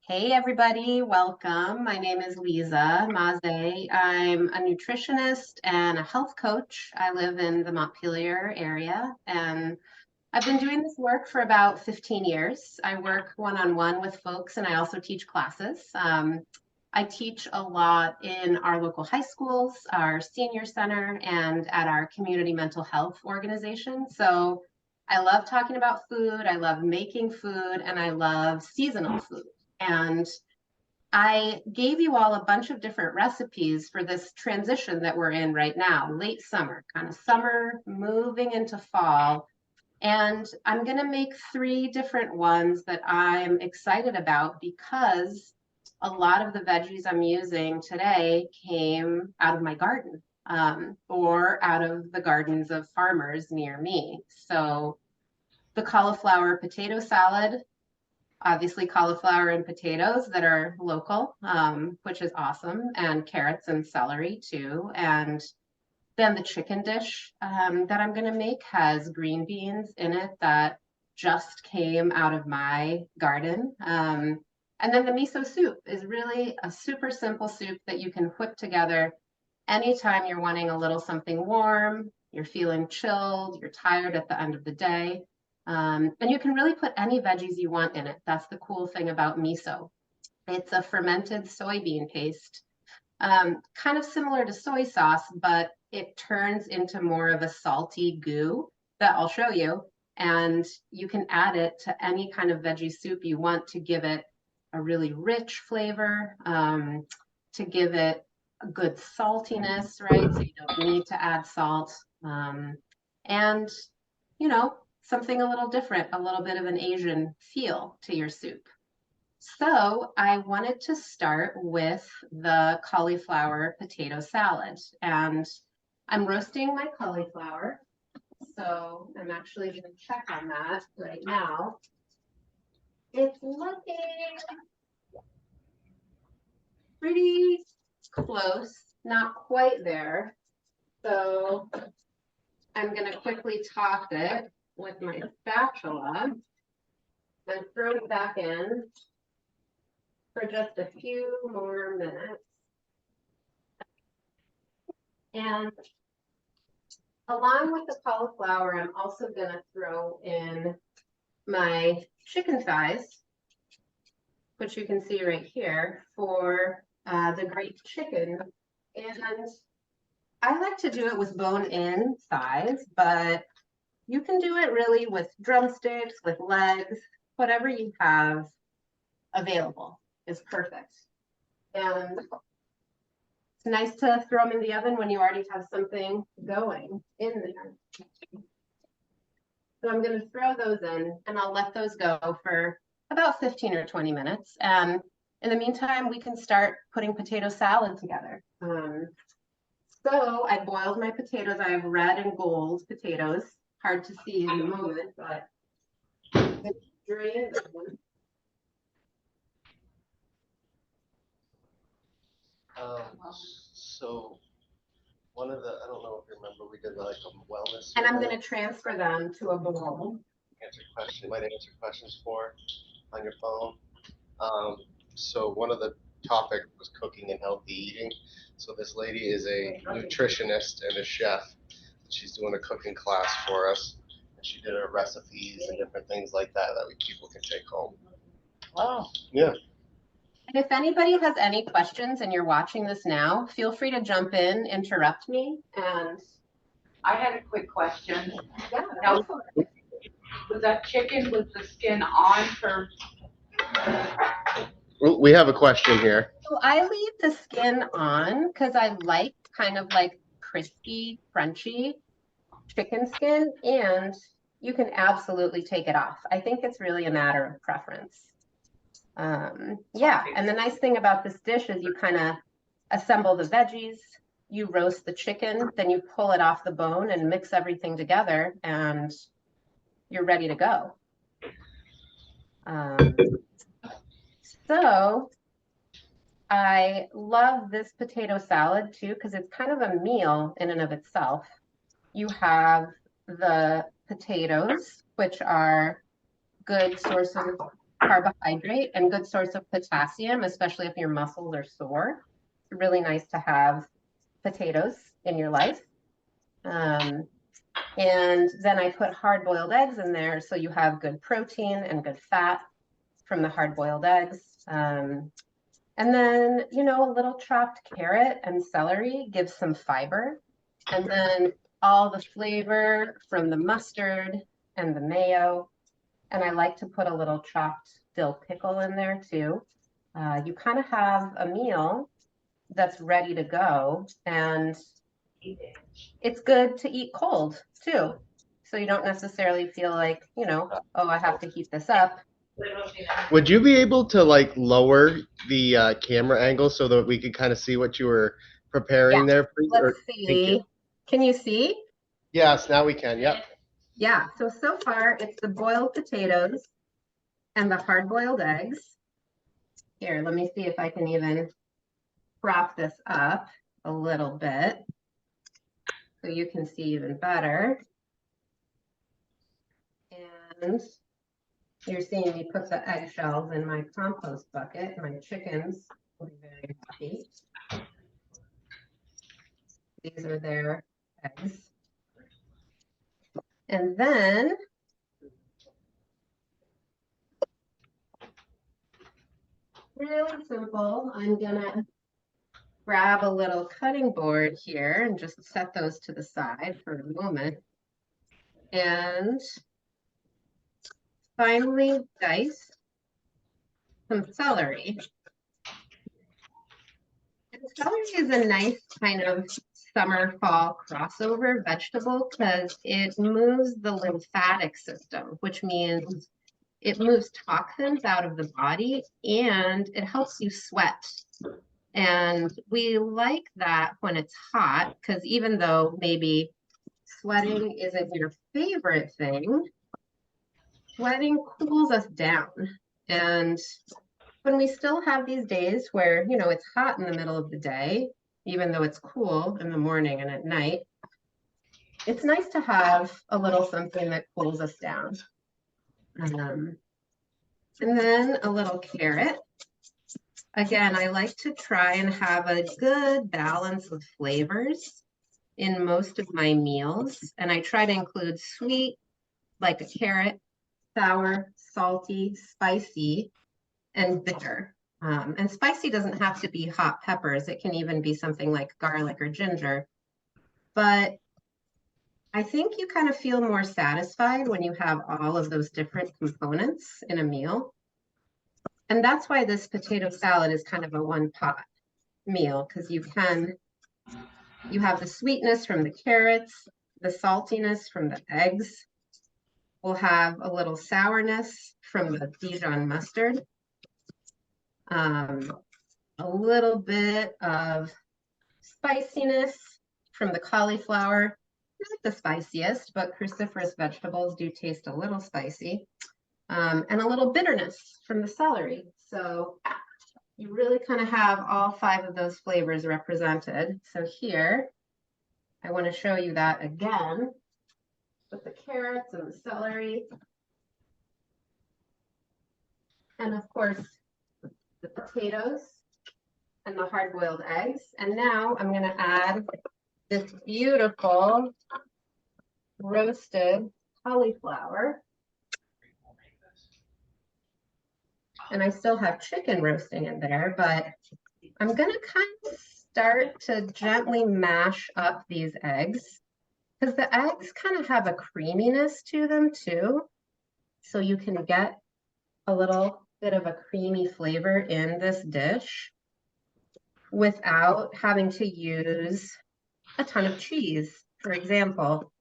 Hey everybody, welcome. My name is Lisa Mase. I'm a nutritionist and a health coach. I live in the Montpelier area and I've been doing this work for about 15 years. I work one-on-one with folks and I also teach classes. I teach a lot in our local high schools, our senior center, and at our community mental health organization. So I love talking about food, I love making food, and I love seasonal food. And I gave you all a bunch of different recipes for this transition that we're in right now, late summer, kind of summer moving into fall. And I'm going to make 3 different ones that I'm excited about because a lot of the veggies I'm using today came out of my garden or out of the gardens of farmers near me. So the cauliflower potato salad, obviously cauliflower and potatoes that are local, which is awesome, and carrots and celery too. And then the chicken dish that I'm going to make has green beans in it that just came out of my garden. And then the miso soup is really a super simple soup that you can whip together anytime you're wanting a little something warm, you're feeling chilled, you're tired at the end of the day. And you can really put any veggies you want in it. That's the cool thing about miso. It's a fermented soybean paste, kind of similar to soy sauce, but it turns into more of a salty goo that I'll show you. And you can add it to any kind of veggie soup you want to give it a really rich flavor, to give it a good saltiness, right? So you don't need to add salt. And, you know, something a little different, a little bit of an Asian feel to your soup. So I wanted to start with the cauliflower potato salad. And I'm roasting my cauliflower. So I'm actually going to check on that right now. It's looking pretty close, not quite there. So I'm going to quickly toss it with my spatula and throw it back in for just a few more minutes. And along with the cauliflower, I'm also going to throw in my chicken thighs, which you can see right here for the great chicken. And I like to do it with bone-in thighs, but you can do it really with drumsticks, with legs, whatever you have available is perfect. And it's nice to throw them in the oven when you already have something going in there. So I'm going to throw those in and I'll let those go for about 15 or 20 minutes. And in the meantime, we can start putting potato salad together. So I boiled my potatoes. I have red and gold potatoes. Hard to see in the moment, but drain them. So one of the, I don't know if you remember, we did like a wellness. And I'm going to transfer them to a bowl. You might answer questions for on your phone. So one of the topic was cooking and healthy eating. So this lady is a nutritionist and a chef. She's doing a cooking class for us. And she did her recipes and different things like that people can take home. Wow. Yeah. And if anybody has any questions and you're watching this now, feel free to jump in, interrupt me. And I had a quick question. Yeah, Now, was that chicken with the skin on for? We have a question here. So I leave the skin on because I like kind of like crispy, crunchy chicken skin, and you can absolutely take it off. I think it's really a matter of preference. Yeah, and the nice thing about this dish is you kind of assemble the veggies, you roast the chicken, then you pull it off the bone and mix everything together, and you're ready to go. So I love this potato salad too, because it's kind of a meal in and of itself. You have the potatoes, which are good sources carbohydrate and good source of potassium, especially if your muscles are sore. It's really nice to have potatoes in your life. And then I put hard-boiled eggs in there, so you have good protein and good fat from the hard-boiled eggs. And then, you know, a little chopped carrot and celery gives some fiber. And then all the flavor from the mustard and the mayo. And I like to put a little chopped dill pickle in there too. You kind of have a meal that's ready to go. And it's good to eat cold too. So you don't necessarily feel like, you know, oh, I have to heat this up. Would you be able to like lower the camera angle so that we could kind of see what you were preparing there, please? Let's see. Can you see? Yes, now we can. Yep. Yeah. So far it's the boiled potatoes and the hard-boiled eggs. Here, let me see if I can even prop this up a little bit so you can see even better. And you're seeing me put the eggshells in my compost bucket. My chickens will be very happy. These are their eggs. And then really simple, I'm gonna grab a little cutting board here and just set those to the side for a moment. And finally dice some celery. And celery is a nice kind of summer fall crossover vegetable because it moves the lymphatic system, which means it moves toxins out of the body and it helps you sweat. And we like that when it's hot because even though maybe sweating isn't your favorite thing, sweating cools us down. And when we still have these days where, you know, it's hot in the middle of the day, even though it's cool in the morning and at night, it's nice to have a little something that cools us down. And then a little carrot. Again, I like to try and have a good balance of flavors in most of my meals. And I try to include sweet, like a carrot, sour, salty, spicy, and bitter. And spicy doesn't have to be hot peppers. It can even be something like garlic or ginger. But I think you kind of feel more satisfied when you have all of those different components in a meal. And that's why this potato salad is kind of a one pot meal, because you have the sweetness from the carrots, the saltiness from the eggs. We'll have a little sourness from the Dijon mustard. A little bit of spiciness from the cauliflower. Not the spiciest, but cruciferous vegetables do taste a little spicy. And a little bitterness from the celery. So you really kind of have all 5 of those flavors represented. So here, I want to show you that again with the carrots and the celery. And of course, the potatoes and the hard-boiled eggs. And now I'm going to add this beautiful roasted cauliflower. And I still have chicken roasting in there, but I'm going to kind of start to gently mash up these eggs because the eggs kind of have a creaminess to them too. So you can get a little bit of a creamy flavor in this dish without having to use a ton of cheese, for example,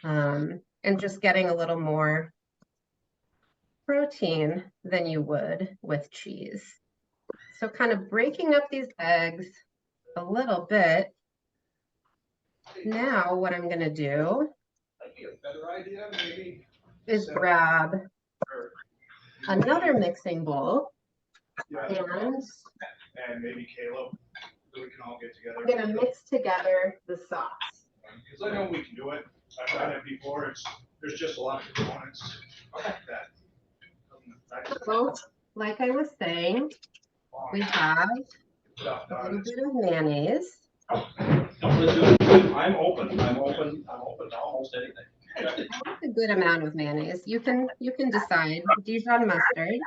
and just getting a little more protein than you would with cheese. So kind of breaking up these eggs a little bit. Now what I'm going to do is grab another mixing bowl and maybe Caleb, so we can all get together. I'm going to mix together the sauce. Because I know we can do it. I've done it before. There's just a lot of components that. So like I was saying, we have a little bit of mayonnaise. I'm open to almost anything. I like a good amount of mayonnaise. You can decide. Dijon mustard.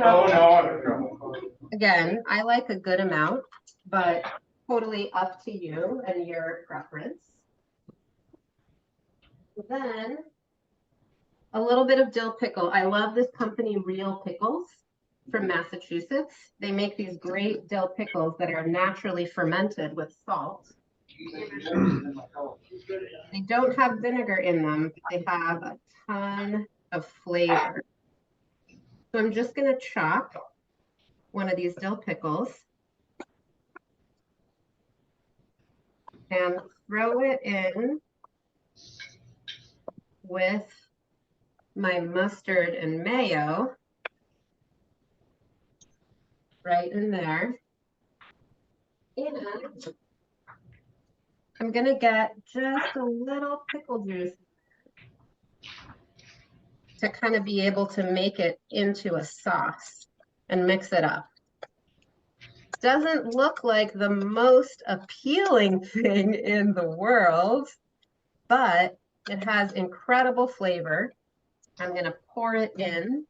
Oh, no. Again, I like a good amount, but totally up to you and your preference. Then a little bit of dill pickle. I love this company, Real Pickles, from Massachusetts. They make these great dill pickles that are naturally fermented with salt. They don't have vinegar in them, but they have a ton of flavor. So I'm just going to chop one of these dill pickles and throw it in with my mustard and mayo right in there. And I'm going to get just a little pickle juice to kind of be able to make it into a sauce and mix it up. Doesn't look like the most appealing thing in the world, but it has incredible flavor. I'm going to pour it in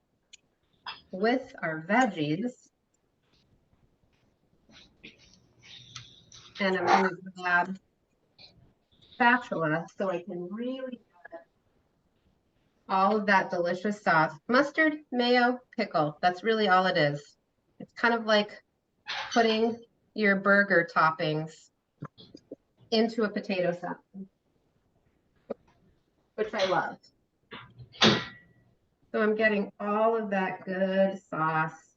with our veggies. And I'm going to grab spatula so I can really get all of that delicious sauce. Mustard, mayo, pickle. That's really all it is. It's kind of like putting your burger toppings into a potato salad, which I love. So I'm getting all of that good sauce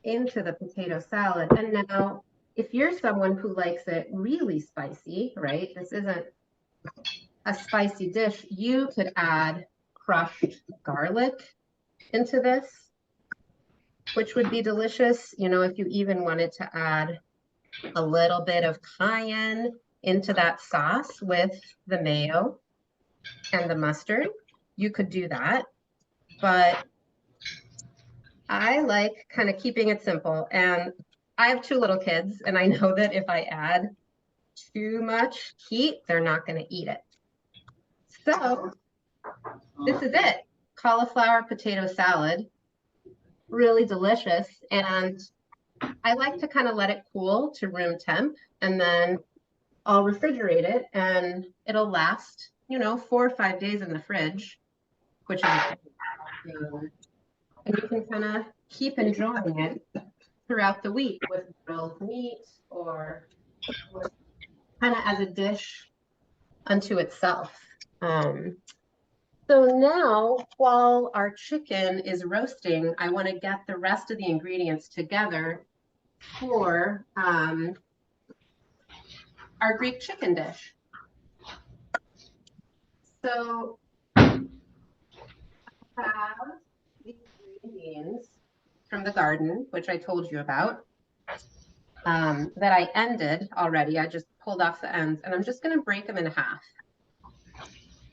into the potato salad. And now, if you're someone who likes it really spicy, right? This isn't a spicy dish. You could add crushed garlic into this, which would be delicious. You know, if you even wanted to add a little bit of cayenne into that sauce with the mayo and the mustard, you could do that. But I like kind of keeping it simple. And I have 2 little kids, and I know that if I add too much heat, they're not going to eat it. So this is it. Cauliflower potato salad. Really delicious. And I like to kind of let it cool to room temp, and then I'll refrigerate it, and it'll last, you know, 4 or 5 days in the fridge, which is and you can kind of keep enjoying it throughout the week with grilled meat or kind of as a dish unto itself. So now, while our chicken is roasting, I want to get the rest of the ingredients together for our Greek chicken dish. So I have these green beans from the garden, which I told you about, that I ended already. I just pulled off the ends, and I'm just going to break them in half.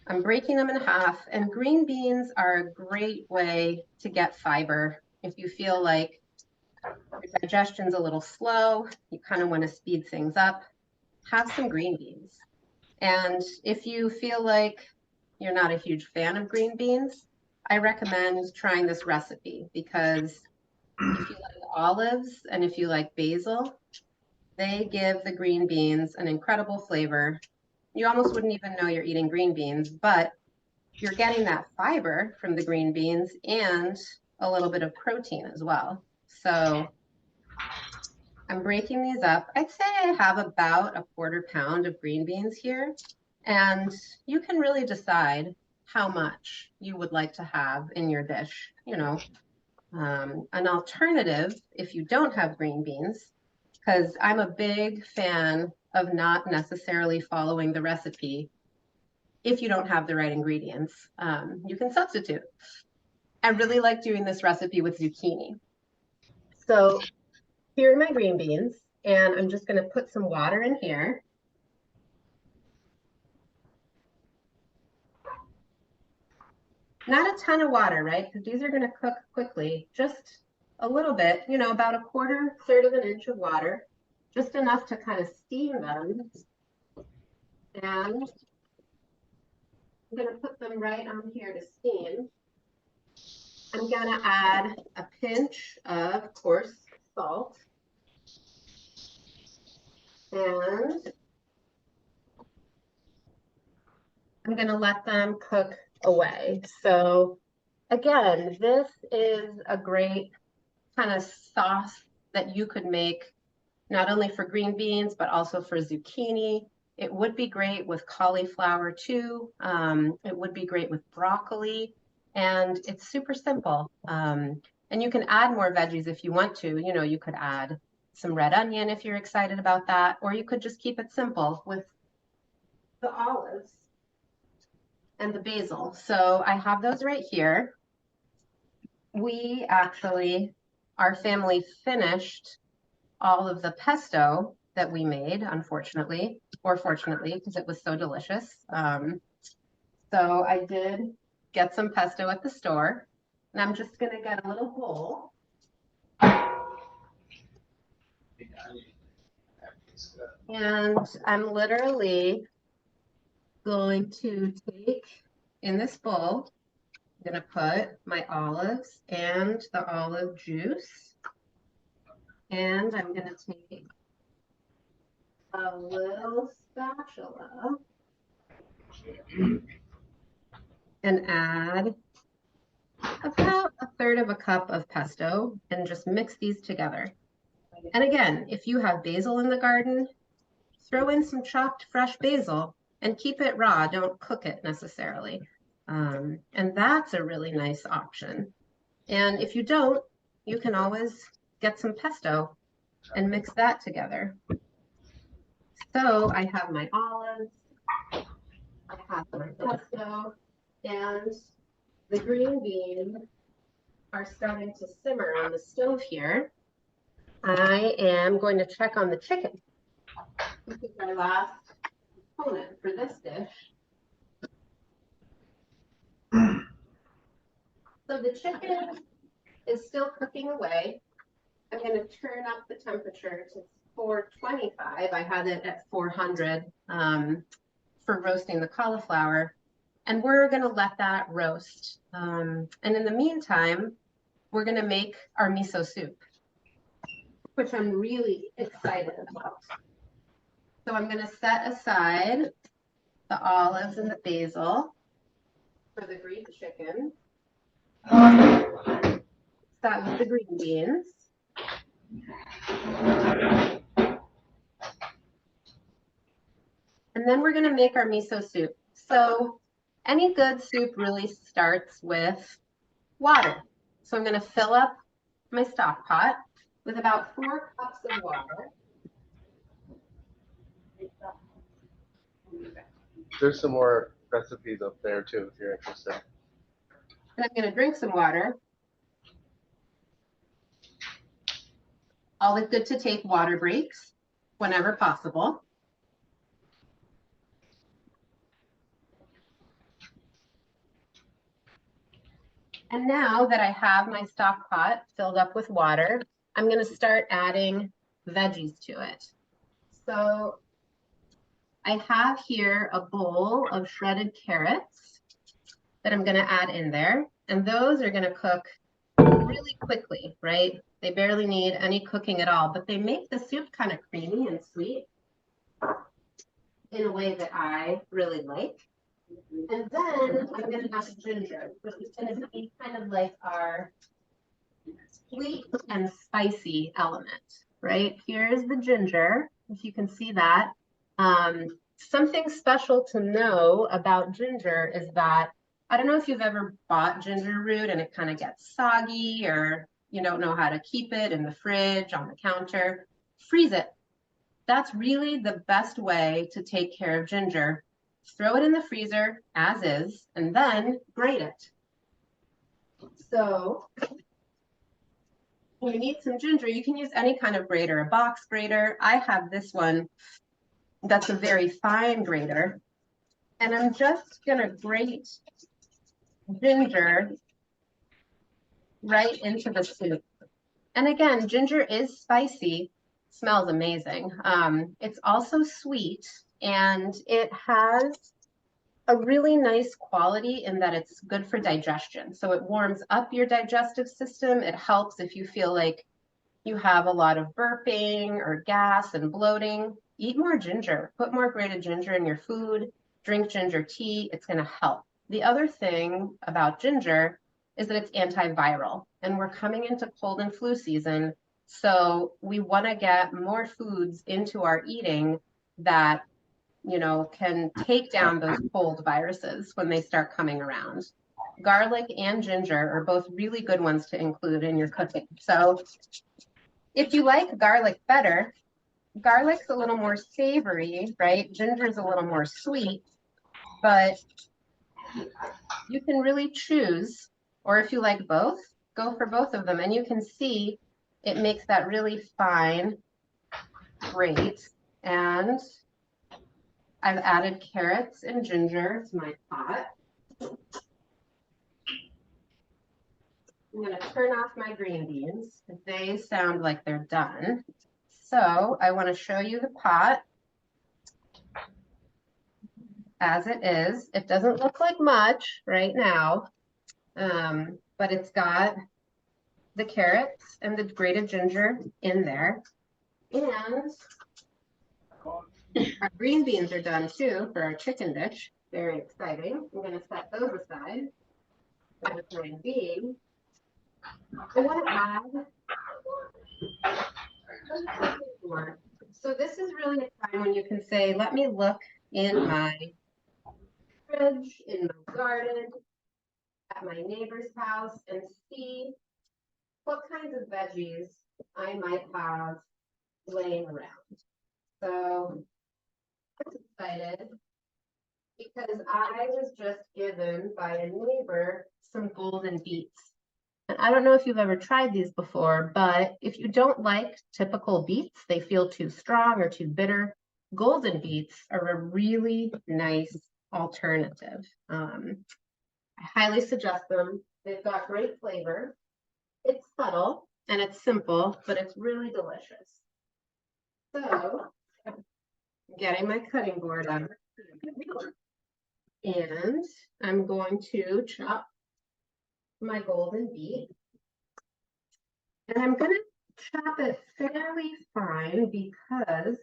I'm breaking them in half, and green beans are a great way to get fiber. If you feel like your digestion's a little slow, you kind of want to speed things up, have some green beans. And if you feel like you're not a huge fan of green beans, I recommend trying this recipe, because if you like olives and if you like basil, they give the green beans an incredible flavor. You almost wouldn't even know you're eating green beans, but you're getting that fiber from the green beans and a little bit of protein as well. So I'm breaking these up. I'd say I have about a 1/4 pound of green beans here, and you can really decide how much you would like to have in your dish. You know, an alternative if you don't have green beans, because I'm a big fan of not necessarily following the recipe. If you don't have the right ingredients, you can substitute. I really like doing this recipe with zucchini. So here are my green beans, and I'm just going to put some water in here. Not a ton of water, right? Because these are going to cook quickly. Just a little bit, you know, about a quarter, third of an inch of water, just enough to kind of steam them. And I'm going to put them right on here to steam. I'm going to add a pinch of coarse salt. And I'm going to let them cook away. So again, this is a great kind of sauce that you could make not only for green beans, but also for zucchini. It would be great with cauliflower too. It would be great with broccoli, and it's super simple. And you can add more veggies if you want to. You know, you could add some red onion if you're excited about that, or you could just keep it simple with the olives and the basil. So I have those right here. We actually, our family finished all of the pesto that we made, unfortunately, or fortunately, because it was so delicious. So I did get some pesto at the store, and I'm just gonna get a little bowl. And I'm literally going to take in this bowl, I'm gonna put my olives and the olive juice. And I'm gonna take a little spatula and add about a third of a cup of pesto and just mix these together. And again, if you have basil in the garden, throw in some chopped fresh basil and keep it raw. Don't cook it necessarily. And that's a really nice option. And if you don't, you can always get some pesto and mix that together. So I have my olives, I have my pesto, and the green beans are starting to simmer on the stove here. I am going to check on the chicken. This is our last component for this dish. So the chicken is still cooking away. I'm going to turn up the temperature to 425. I had it at 400 for roasting the cauliflower. And we're going to let that roast. And in the meantime, we're going to make our miso soup, which I'm really excited about. So I'm going to set aside the olives and the basil for the green chicken. Start with the green beans. And then we're going to make our miso soup. So any good soup really starts with water. So I'm going to fill up my stock pot with about 4 cups of water. There's some more recipes up there too, if you're interested. And I'm going to drink some water. Always good to take water breaks whenever possible. And now that I have my stock pot filled up with water, I'm going to start adding veggies to it. So I have here a bowl of shredded carrots that I'm going to add in there. And those are going to cook really quickly, right? They barely need any cooking at all, but they make the soup kind of creamy and sweet in a way that I really like. And then I'm going to have ginger, which is going to be kind of like our sweet and spicy element, right? Here's the ginger, if you can see that. Something special to know about ginger is that, I don't know if you've ever bought ginger root and it kind of gets soggy or you don't know how to keep it in the fridge, on the counter. Freeze it. That's really the best way to take care of ginger. Throw it in the freezer as is, and then grate it. So when you need some ginger, you can use any kind of grater, a box grater. I have this one that's a very fine grater. And I'm just gonna grate ginger right into the soup. And again, ginger is spicy, smells amazing. It's also sweet, and it has a really nice quality in that it's good for digestion. So it warms up your digestive system. It helps if you feel like you have a lot of burping or gas and bloating. Eat more ginger, put more grated ginger in your food, drink ginger tea. It's going to help. The other thing about ginger is that it's antiviral, and we're coming into cold and flu season. So we want to get more foods into our eating that, you know, can take down those cold viruses when they start coming around. Garlic and ginger are both really good ones to include in your cooking. So if you like garlic better, garlic's a little more savory, right? Ginger's a little more sweet, but you can really choose, or if you like both, go for both of them. And you can see it makes that really fine grate. And I've added carrots and ginger to my pot. I'm going to turn off my green beans. They sound like they're done. So I want to show you the pot as it is. It doesn't look like much right now, but it's got the carrots and the grated ginger in there. And our green beans are done too for our chicken dish. Very exciting. I'm going to set those aside. For the time being, I want to add more. So this is really a time when you can say, let me look in my fridge, in my garden, at my neighbor's house, and see what kinds of veggies I might have laying around. So I'm excited because I was just given by a neighbor some golden beets. And I don't know if you've ever tried these before, but if you don't like typical beets, they feel too strong or too bitter, golden beets are a really nice alternative. I highly suggest them. They've got great flavor. It's subtle and it's simple, but it's really delicious. So, getting my cutting board out. And I'm going to chop my golden beet. And I'm going to chop it fairly fine because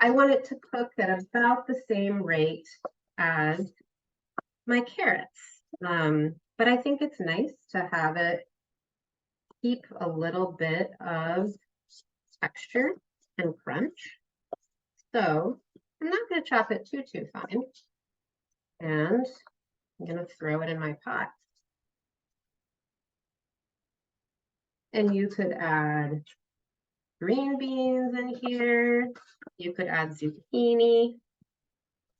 I want it to cook at about the same rate as my carrots. But I think it's nice to have it keep a little bit of texture and crunch. So I'm not going to chop it too fine. And I'm going to throw it in my pot. And you could add green beans in here. You could add zucchini.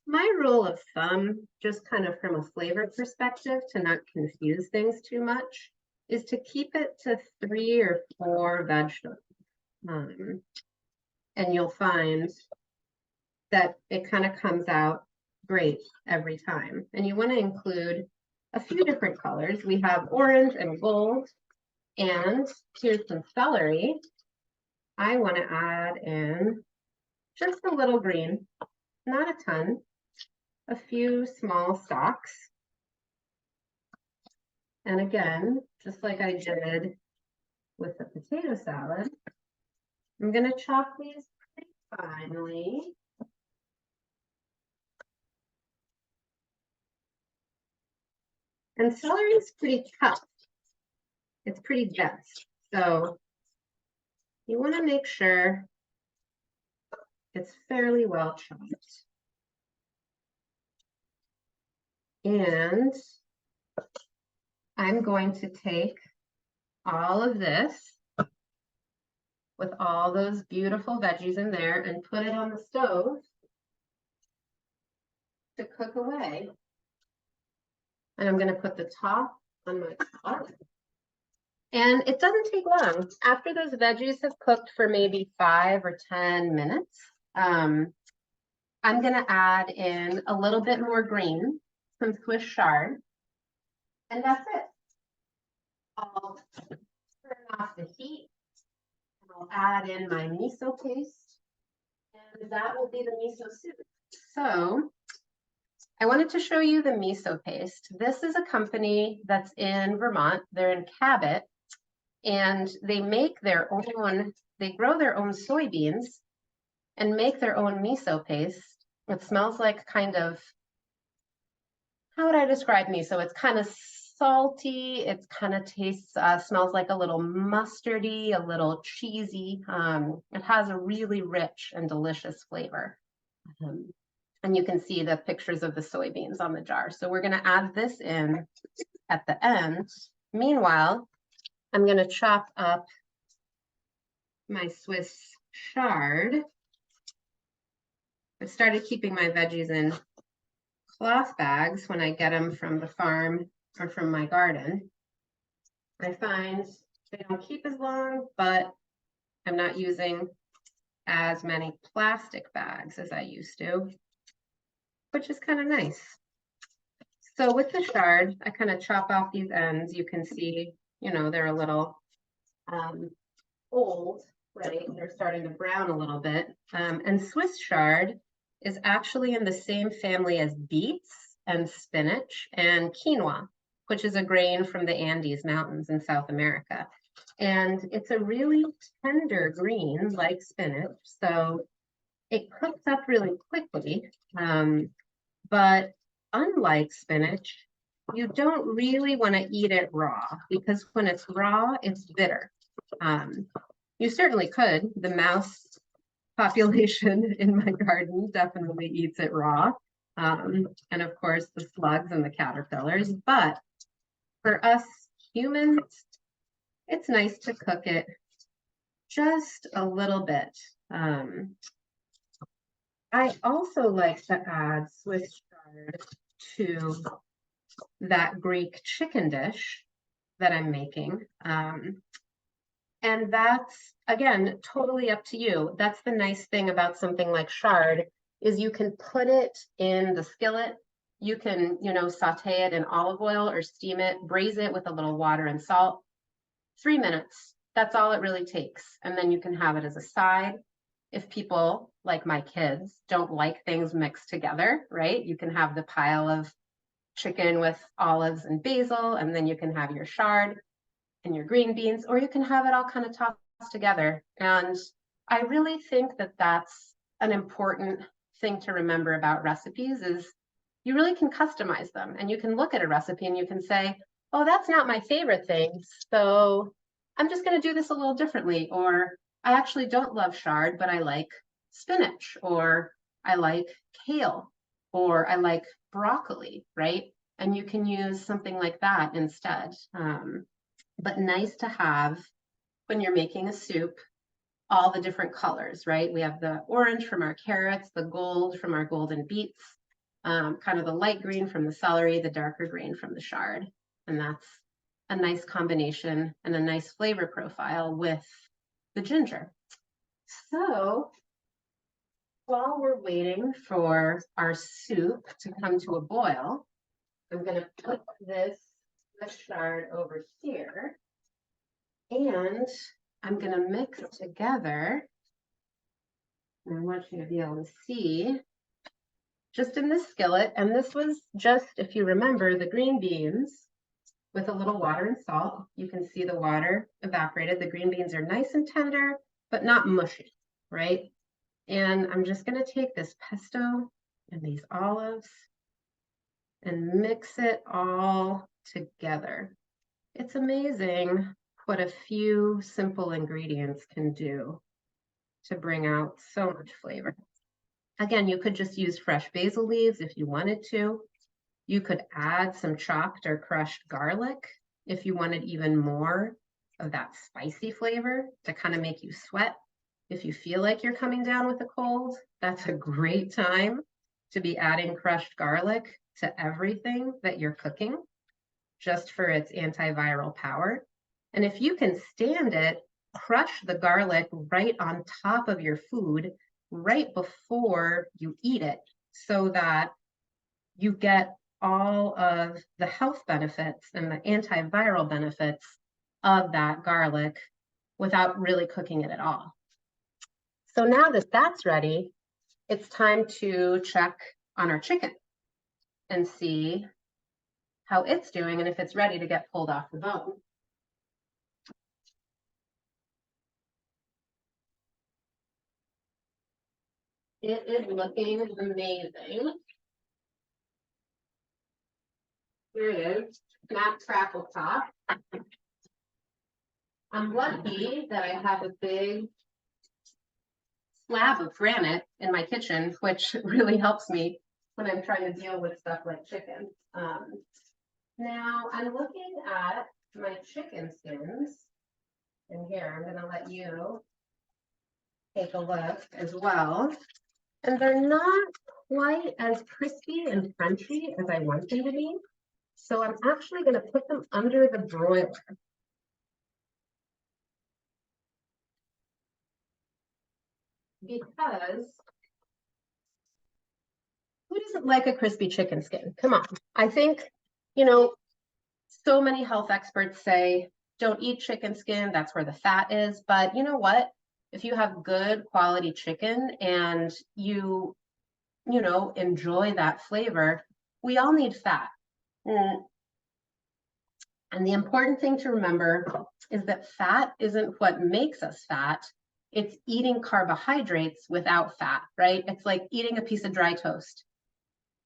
My rule of thumb, just kind of from a flavor perspective, to not confuse things too much, is to keep it to 3 or 4 vegetables. And you'll find that it kind of comes out great every time. And you want to include a few different colors. We have orange and gold. And here's some celery. I want to add in just a little green, not a ton, a few small stalks. And again, just like I did with the potato salad, I'm going to chop these pretty finely. And celery is pretty tough. It's pretty dense. So you want to make sure it's fairly well chopped. And I'm going to take all of this with all those beautiful veggies in there and put it on the stove to cook away. And I'm going to put the top on my pot. And it doesn't take long. After those veggies have cooked for maybe 5 or 10 minutes, I'm going to add in a little bit more green. some Swiss chard, and that's it. I'll turn off the heat, and I'll add in my miso paste, and that will be the miso soup. So I wanted to show you the miso paste. This is a company that's in Vermont. They're in Cabot, and they make their own, they grow their own soybeans and make their own miso paste. It smells like kind of, how would I describe miso? It's kind of salty. It kind of tastes, smells like a little mustardy, a little cheesy. It has a really rich and delicious flavor. And you can see the pictures of the soybeans on the jar. So we're going to add this in at the end. Meanwhile, I'm going to chop up my Swiss chard. I've started keeping my veggies in cloth bags when I get them from the farm or from my garden. I find they don't keep as long, but I'm not using as many plastic bags as I used to, which is kind of nice. So with the chard, I kind of chop off these ends. You can see, you know, they're a little old, right? They're starting to brown a little bit. And Swiss chard is actually in the same family as beets and spinach and quinoa, which is a grain from the Andes Mountains in South America. And it's a really tender green like spinach, so it cooks up really quickly. But unlike spinach, you don't really want to eat it raw, because when it's raw, it's bitter. You certainly could. The mouse population in my garden definitely eats it raw. And of course, the slugs and the caterpillars. But for us humans, it's nice to cook it just a little bit. I also like to add Swiss chard to that Greek chicken dish that I'm making. And that's, again, totally up to you. That's the nice thing about something like chard, is you can put it in the skillet. You can, you know, saute it in olive oil or steam it, braise it with a little water and salt. 3 minutes, that's all it really takes. And then you can have it as a side. If people, like my kids, don't like things mixed together, right? You can have the pile of chicken with olives and basil, and then you can have your chard and your green beans, or you can have it all kind of tossed together. And I really think that that's an important thing to remember about recipes, is you really can customize them, and you can look at a recipe and you can say, oh, that's not my favorite thing, so I'm just going to do this a little differently. Or I actually don't love chard, but I like spinach, or I like kale, or I like broccoli, right? And you can use something like that instead. But nice to have when you're making a soup, all the different colors, right? We have the orange from our carrots, the gold from our golden beets, kind of the light green from the celery, the darker green from the chard. And that's a nice combination and a nice flavor profile with the ginger. So while we're waiting for our soup to come to a boil, I'm going to put this chard over here, and I'm going to mix together, and I want you to be able to see, just in this skillet, and this was just, if you remember, the green beans with a little water and salt. You can see the water evaporated. The green beans are nice and tender, but not mushy, right? And I'm just going to take this pesto and these olives and mix it all together. It's amazing what a few simple ingredients can do to bring out so much flavor. Again, you could just use fresh basil leaves if you wanted to. You could add some chopped or crushed garlic if you wanted even more of that spicy flavor to kind of make you sweat. If you feel like you're coming down with a cold, that's a great time to be adding crushed garlic to everything that you're cooking, just for its antiviral power. And if you can stand it, crush the garlic right on top of your food right before you eat it, so that you get all of the health benefits and the antiviral benefits of that garlic without really cooking it at all. So now that that's ready, it's time to check on our chicken and see how it's doing and if it's ready to get pulled off the bone. It is looking amazing. Here it is, snap, crackle, pop. I'm lucky that I have a big slab of granite in my kitchen, which really helps me when I'm trying to deal with stuff like chicken. Now I'm looking at my chicken skins, and here I'm gonna let you take a look as well. And they're not quite as crispy and crunchy as I want them to be. So I'm actually gonna put them under the broiler. Because who doesn't like a crispy chicken skin? Come on. I think, you know, so many health experts say, don't eat chicken skin, that's where the fat is. But you know what? If you have good quality chicken and you know, enjoy that flavor, we all need fat. And the important thing to remember is that fat isn't what makes us fat. It's eating carbohydrates without fat, right? It's like eating a piece of dry toast.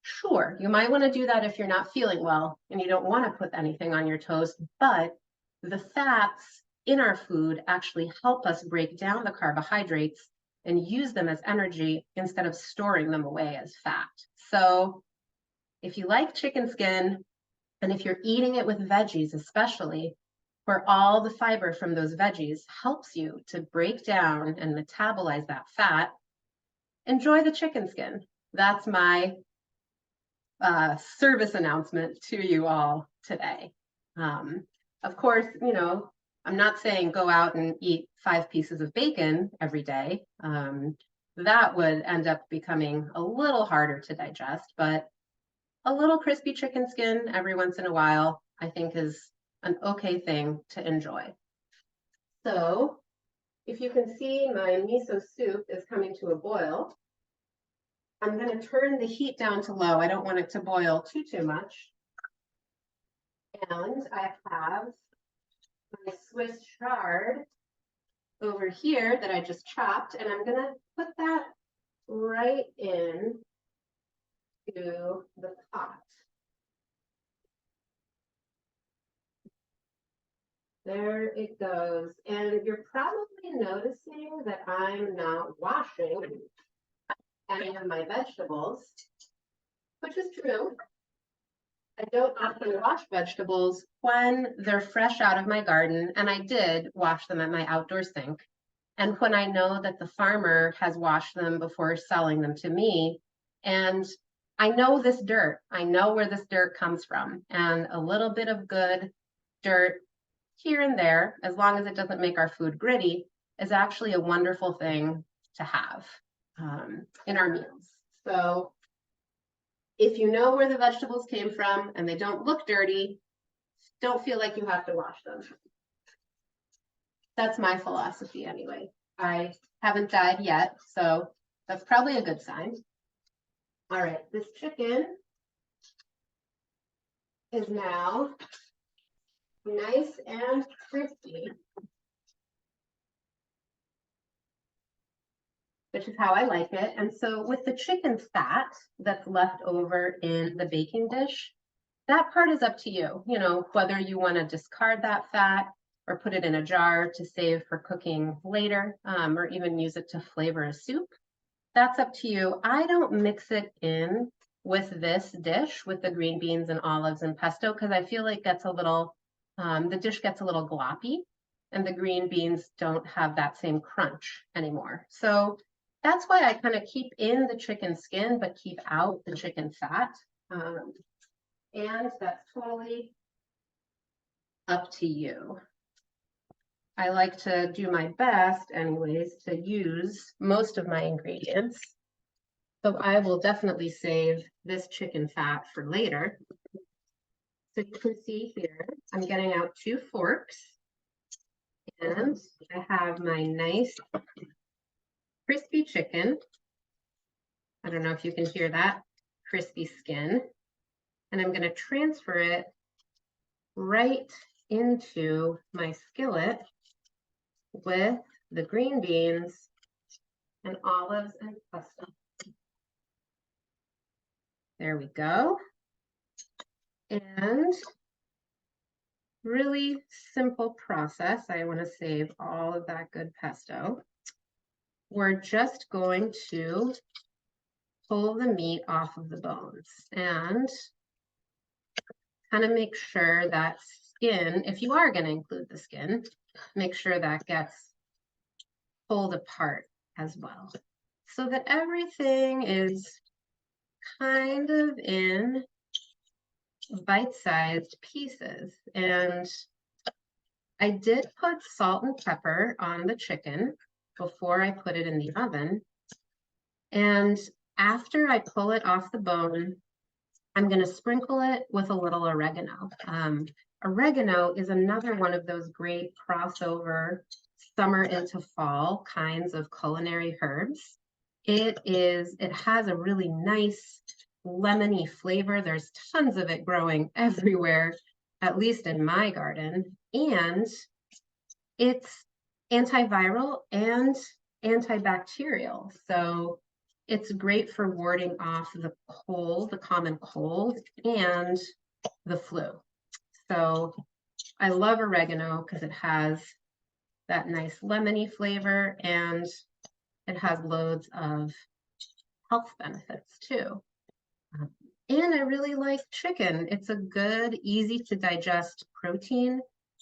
Sure, you might want to do that if you're not feeling well and you don't want to put anything on your toast, but the fats in our food actually help us break down the carbohydrates and use them as energy instead of storing them away as fat. So if you like chicken skin, and if you're eating it with veggies, especially, where all the fiber from those veggies helps you to break down and metabolize that fat, enjoy the chicken skin. That's my service announcement to you all today. Of course, you know, I'm not saying go out and eat 5 pieces of bacon every day. That would end up becoming a little harder to digest, but a little crispy chicken skin every once in a while, I think, is an okay thing to enjoy. So if you can see, my miso soup is coming to a boil. I'm going to turn the heat down to low. I don't want it to boil too much. And I have my Swiss chard over here that I just chopped, and I'm going to put that right in to the pot. There it goes. And you're probably noticing that I'm not washing any of my vegetables, which is true. I don't often wash vegetables when they're fresh out of my garden, and I did wash them at my outdoor sink. And when I know that the farmer has washed them before selling them to me, and I know this dirt, I know where this dirt comes from, and a little bit of good dirt here and there, as long as it doesn't make our food gritty, is actually a wonderful thing to have in our meals. So if you know where the vegetables came from and they don't look dirty, don't feel like you have to wash them. That's my philosophy anyway. I haven't died yet, so that's probably a good sign. All right, this chicken is now nice and crispy, which is how I like it. And so with the chicken fat that's left over in the baking dish, that part is up to you, you know, whether you want to discard that fat or put it in a jar to save for cooking later, or even use it to flavor a soup. That's up to you. I don't mix it in with this dish with the green beans and olives and pesto because I feel like that's a little, the dish gets a little gloppy and the green beans don't have that same crunch anymore. So that's why I kind of keep in the chicken skin, but keep out the chicken fat. And that's totally up to you. I like to do my best anyways to use most of my ingredients. So I will definitely save this chicken fat for later. So you can see here, I'm getting out 2 forks. And I have my nice crispy chicken. I don't know if you can hear that crispy skin. And I'm going to transfer it right into my skillet with the green beans and olives and pesto. There we go. And really simple process. I want to save all of that good pesto. We're just going to pull the meat off of the bones and kind of make sure that skin, if you are going to include the skin, make sure that gets pulled apart as well, so that everything is kind of in bite-sized pieces. And I did put salt and pepper on the chicken before I put it in the oven. And after I pull it off the bone, I'm going to sprinkle it with a little oregano. Oregano is another one of those great crossover summer into fall kinds of culinary herbs. It has a really nice lemony flavor. There's tons of it growing everywhere, at least in my garden. And it's antiviral and antibacterial. So it's great for warding off the cold, the common cold, and the flu. So I love oregano because it has that nice lemony flavor and it has loads of health benefits too. And I really like chicken. It's a good, easy to digest protein,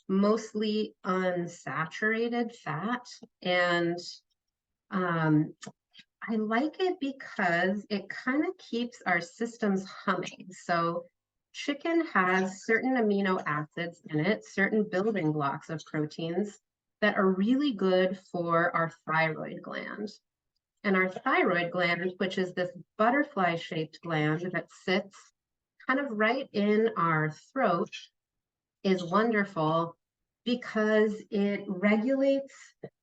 mostly unsaturated fat. And I like it because it kind of keeps our systems humming. So chicken has certain amino acids in it, certain building blocks of proteins that are really good for our thyroid gland. And our thyroid gland, which is this butterfly-shaped gland that sits kind of right in our throat, is wonderful because it regulates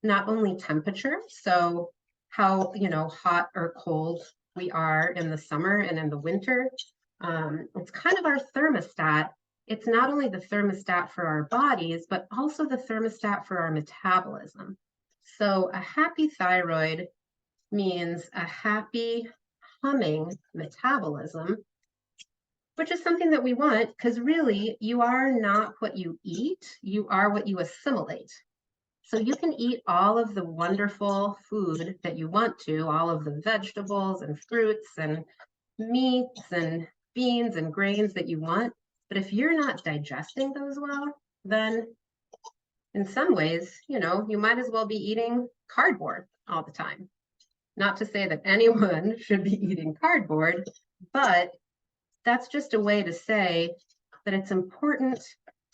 not only temperature, so how hot or cold we are in the summer and in the winter. It's kind of our thermostat. It's not only the thermostat for our bodies, but also the thermostat for our metabolism. So a happy thyroid means a happy, humming metabolism, which is something that we want, because really you are not what you eat, you are what you assimilate. So you can eat all of the wonderful food that you want to, all of the vegetables and fruits and meats and beans and grains that you want. But if you're not digesting those well, then in some ways, you might as well be eating cardboard all the time. Not to say that anyone should be eating cardboard, but that's just a way to say that it's important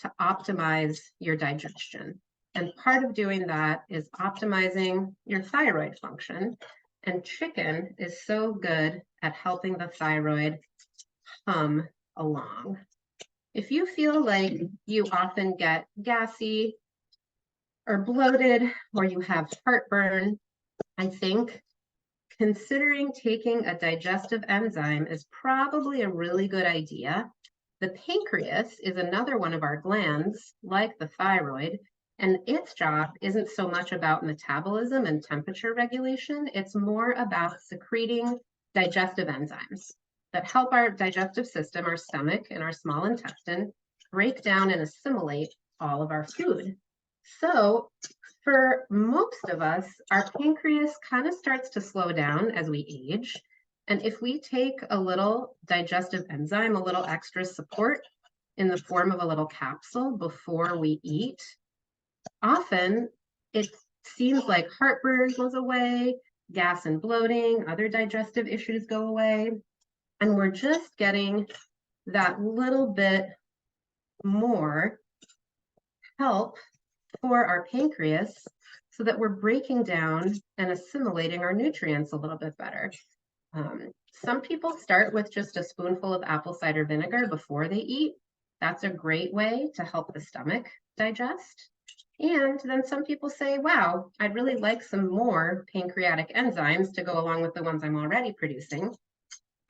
to optimize your digestion. And part of doing that is optimizing your thyroid function. And chicken is so good at helping the thyroid hum along. If you feel like you often get gassy or bloated or you have heartburn, I think considering taking a digestive enzyme is probably a really good idea. The pancreas is another one of our glands, like the thyroid, and its job isn't so much about metabolism and temperature regulation. It's more about secreting digestive enzymes that help our digestive system, our stomach and our small intestine, break down and assimilate all of our food. So for most of us, our pancreas kind of starts to slow down as we age. And if we take a little digestive enzyme, a little extra support in the form of a little capsule before we eat, often it seems like heartburn goes away, gas and bloating, other digestive issues go away. And we're just getting that little bit more help for our pancreas so that we're breaking down and assimilating our nutrients a little bit better. Some people start with just a spoonful of apple cider vinegar before they eat. That's a great way to help the stomach digest. And then some people say, wow, I'd really like some more pancreatic enzymes to go along with the ones I'm already producing.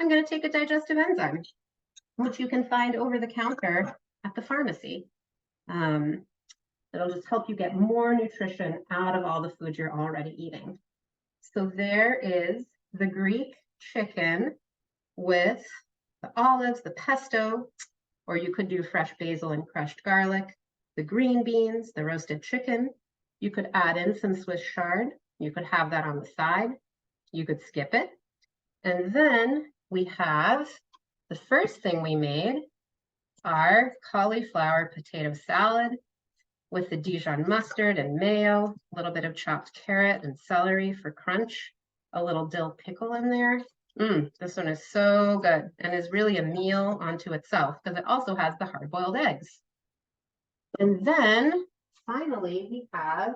I'm going to take a digestive enzyme, which you can find over the counter at the pharmacy. It'll just help you get more nutrition out of all the food you're already eating. So there is the Greek chicken with the olives, the pesto, or you could do fresh basil and crushed garlic, the green beans, the roasted chicken. You could add in some Swiss chard. You could have that on the side. You could skip it. And then we have the first thing we made, our cauliflower potato salad with the Dijon mustard and mayo, a little bit of chopped carrot and celery for crunch, a little dill pickle in there. This one is so good and is really a meal unto itself because it also has the hard-boiled eggs. And then finally we have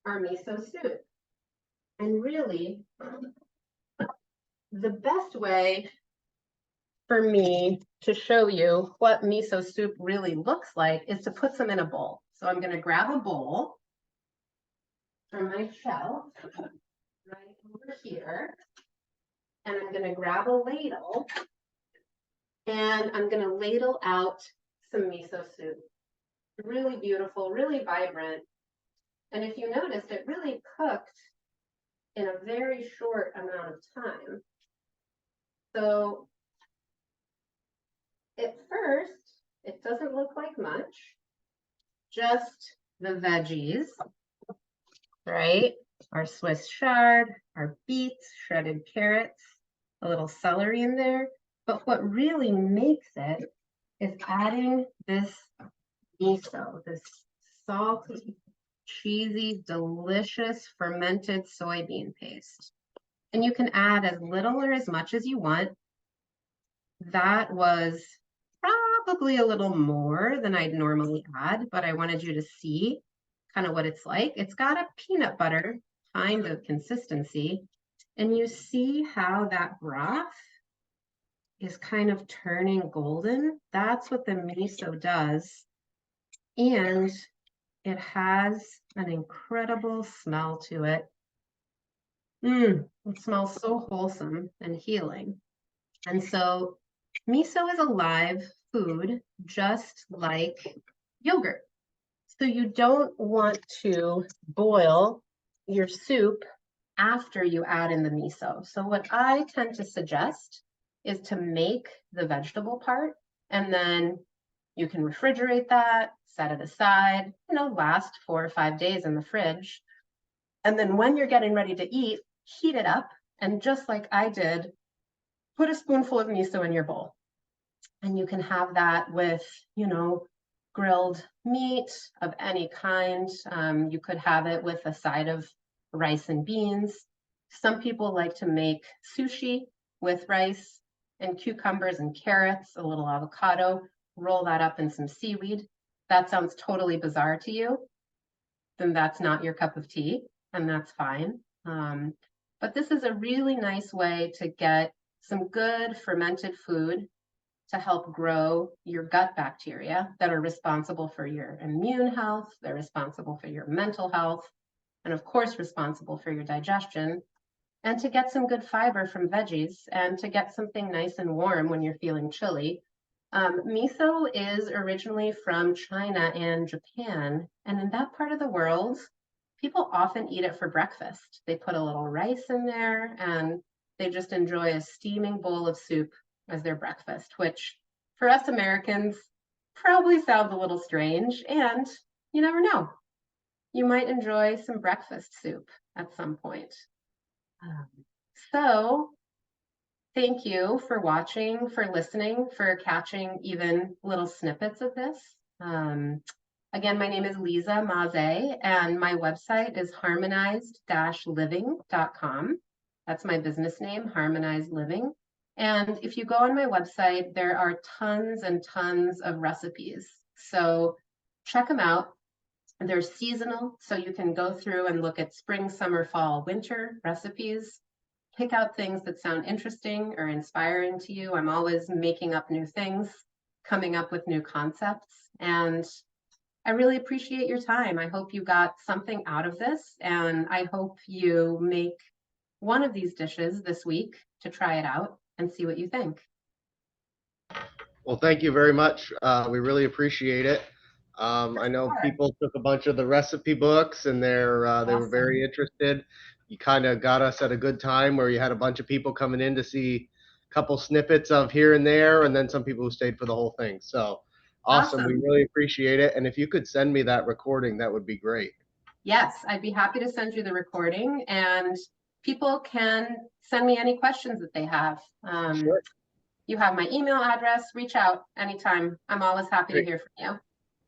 our miso soup. And really, the best way for me to show you what miso soup really looks like is to put some in a bowl. So I'm going to grab a bowl from my shelf right over here. And I'm going to grab a ladle and I'm going to ladle out some miso soup. Really beautiful, really vibrant. And if you noticed, it really cooked in a very short amount of time. So at first, it doesn't look like much, just the veggies, right? Our Swiss chard, our beets, shredded carrots, a little celery in there. But what really makes it is adding this miso, this salty, cheesy, delicious fermented soybean paste. And you can add as little or as much as you want. That was probably a little more than I'd normally add, but I wanted you to see kind of what it's like. It's got a peanut butter kind of consistency, and you see how that broth is kind of turning golden. That's what the miso does. And it has an incredible smell to it. It smells so wholesome and healing. And so miso is a live food, just like yogurt. So you don't want to boil your soup after you add in the miso. So what I tend to suggest is to make the vegetable part, and then you can refrigerate that, set it aside, last 4 or 5 days in the fridge. And then when you're getting ready to eat, heat it up. And just like I did, put a spoonful of miso in your bowl. And you can have that with, grilled meat of any kind. You could have it with a side of rice and beans. Some people like to make sushi with rice and cucumbers and carrots, a little avocado, roll that up in some seaweed. That sounds totally bizarre to you. Then that's not your cup of tea, and that's fine. But this is a really nice way to get some good fermented food to help grow your gut bacteria that are responsible for your immune health, they're responsible for your mental health, and of course responsible for your digestion, and to get some good fiber from veggies and to get something nice and warm when you're feeling chilly. Miso is originally from China and Japan, and in that part of the world, people often eat it for breakfast. They put a little rice in there and they just enjoy a steaming bowl of soup as their breakfast, which for us Americans probably sounds a little strange, and you never know. You might enjoy some breakfast soup at some point. So thank you for watching, for listening, for catching even little snippets of this. Again, my name is Lisa Mase, and my website is harmonized-living.com. That's my business name, Harmonized Living. And if you go on my website, there are tons and tons of recipes. So check them out. They're seasonal, so you can go through and look at spring, summer, fall, winter recipes. pick out things that sound interesting or inspiring to you. I'm always making up new things, coming up with new concepts, and I really appreciate your time. I hope you got something out of this, and I hope you make one of these dishes this week to try it out and see what you think. Well, thank you very much. We really appreciate it. I know Sure. people took a bunch of the recipe books and they were Awesome. very interested. You kind of got us at a good time where you had a bunch of people coming in to see a couple snippets of here and there, and then some people who stayed for the whole thing. So awesome. We Awesome. really appreciate it. And if you could send me that recording, that would be great. Yes, I'd be happy to send you the recording, and people can send me any questions that they have. Sure. You have my email address. Reach out anytime. I'm always happy to Great. hear from you.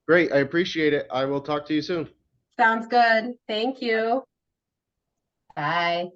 Great. I appreciate it. I will talk to you soon. Sounds good. Thank you. Bye.